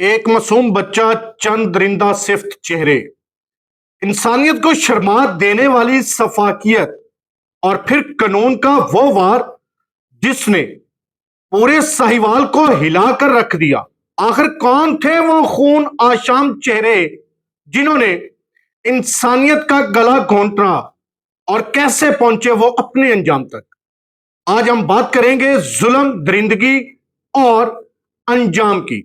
ایک معصوم بچہ، چند درندہ صفت چہرے، انسانیت کو شرما دینے والی سفاکیت، اور پھر قانون کا وہ وار جس نے پورے ساہیوال کو ہلا کر رکھ دیا۔ آخر کون تھے وہ خون آشام چہرے جنہوں نے انسانیت کا گلا گھونٹا، اور کیسے پہنچے وہ اپنے انجام تک؟ آج ہم بات کریں گے ظلم، درندگی اور انجام کی۔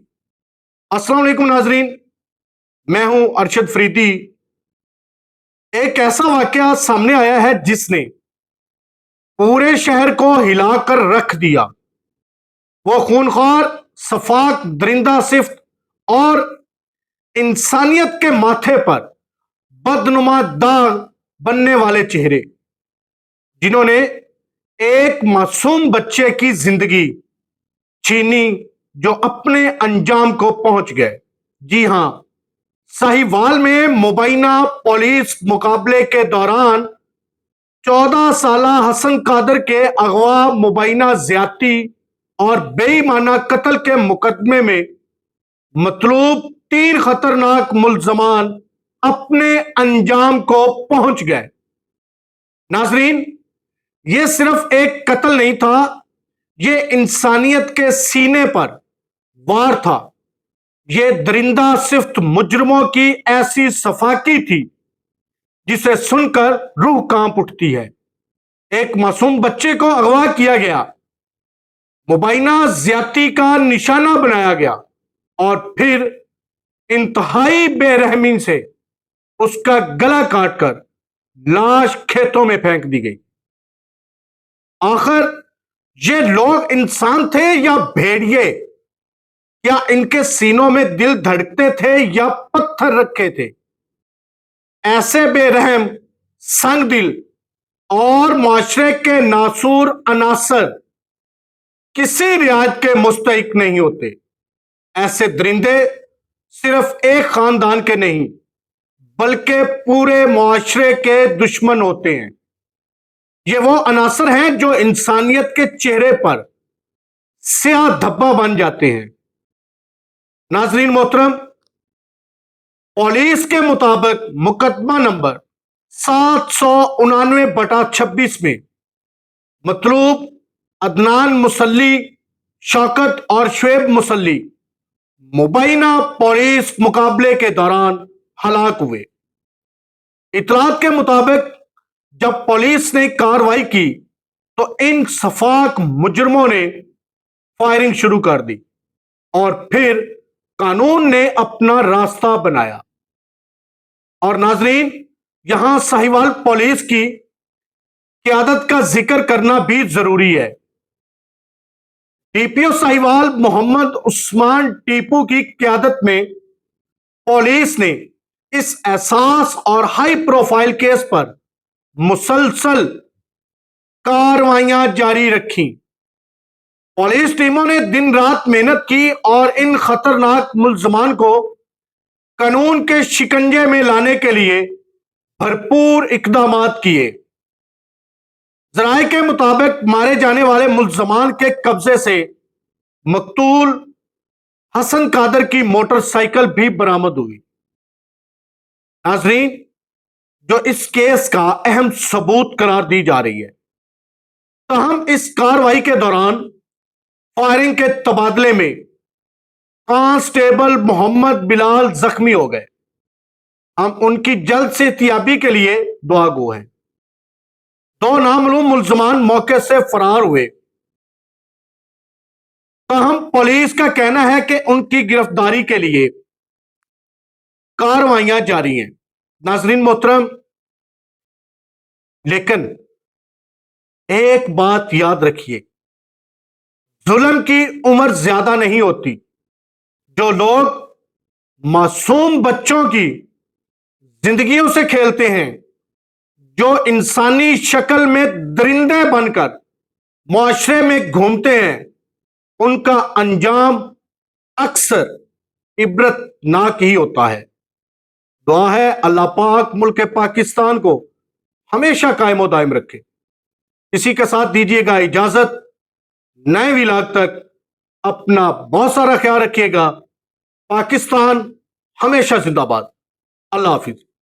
السلام علیکم ناظرین، میں ہوں ارشد فریدی۔ ایک ایسا واقعہ سامنے آیا ہے جس نے پورے شہر کو ہلا کر رکھ دیا۔ وہ خونخوار، سفاک درندہ صفت اور انسانیت کے ماتھے پر بدنما داغ بننے والے چہرے جنہوں نے ایک معصوم بچے کی زندگی چھینی، جو اپنے انجام کو پہنچ گئے۔ جی ہاں، ساہیوال میں مبینہ پولیس مقابلے کے دوران 14 سالہ حسن قادر کے اغوا، مبینہ زیادتی اور بے ایمانہ قتل کے مقدمے میں مطلوب 3 خطرناک ملزمان اپنے انجام کو پہنچ گئے۔ ناظرین، یہ صرف ایک قتل نہیں تھا، یہ انسانیت کے سینے پر وار تھا۔ یہ درندہ صفت مجرموں کی ایسی صفاکی تھی جسے سن کر روح کانپ اٹھتی ہے۔ ایک معصوم بچے کو اغوا کیا گیا، مبینہ زیادتی کا نشانہ بنایا گیا، اور پھر انتہائی بے رحمی سے اس کا گلا کاٹ کر لاش کھیتوں میں پھینک دی گئی۔ آخر یہ لوگ انسان تھے یا بھیڑیے؟ کیا ان کے سینوں میں دل دھڑکتے تھے یا پتھر رکھے تھے؟ ایسے بے رحم، سنگ دل اور معاشرے کے ناسور عناصر کسی رعایت کے مستحق نہیں ہوتے۔ ایسے درندے صرف ایک خاندان کے نہیں بلکہ پورے معاشرے کے دشمن ہوتے ہیں۔ یہ وہ عناصر ہیں جو انسانیت کے چہرے پر سیاہ دھبا بن جاتے ہیں۔ ناظرین محترم، پولیس کے مطابق مقدمہ نمبر 799/26 میں مطلوب عدنان مسلی، شوکت اور شعیب مسلی مبینہ پولیس مقابلے کے دوران ہلاک ہوئے۔ اطلاعات کے مطابق جب پولیس نے کارروائی کی تو ان سفاک مجرموں نے فائرنگ شروع کر دی، اور پھر قانون نے اپنا راستہ بنایا۔ اور ناظرین، یہاں ساہیوال پولیس کی قیادت کا ذکر کرنا بھی ضروری ہے۔ ڈی پی او ساہیوال محمد عثمان ٹیپو کی قیادت میں پولیس نے اس احساس اور ہائی پروفائل کیس پر مسلسل کارروائیاں جاری رکھیں۔ پولیس ٹیموں نے دن رات محنت کی اور ان خطرناک ملزمان کو قانون کے شکنجے میں لانے کے لیے بھرپور اقدامات کیے۔ ذرائع کے مطابق مارے جانے والے ملزمان کے قبضے سے مقتول حسن قادر کی موٹر سائیکل بھی برآمد ہوئی۔ ناظرین، جو اس کیس کا اہم ثبوت قرار دی جا رہی ہے، تاہم اس کارروائی کے دوران فائرنگ کے تبادلے میں کانسٹیبل محمد بلال زخمی ہو گئے۔ ہم ان کی جلد صحتیابی کے لیے دعا گو ہیں۔ 2 نامعلوم ملزمان موقع سے فرار ہوئے، تاہم پولیس کا کہنا ہے کہ ان کی گرفتاری کے لیے کارروائیاں جاری ہیں۔ ناظرین محترم، لیکن ایک بات یاد رکھیے، ظلم کی عمر زیادہ نہیں ہوتی۔ جو لوگ معصوم بچوں کی زندگیوں سے کھیلتے ہیں، جو انسانی شکل میں درندے بن کر معاشرے میں گھومتے ہیں، ان کا انجام اکثر عبرتناک ہی ہوتا ہے۔ دعا ہے اللہ پاک ملک پاکستان کو ہمیشہ قائم و دائم رکھے۔ اسی کے ساتھ دیجیے گا اجازت۔ نئے ولاگ تک اپنا بہت سارا خیال رکھیے گا۔ پاکستان ہمیشہ زندہ باد. اللہ حافظ.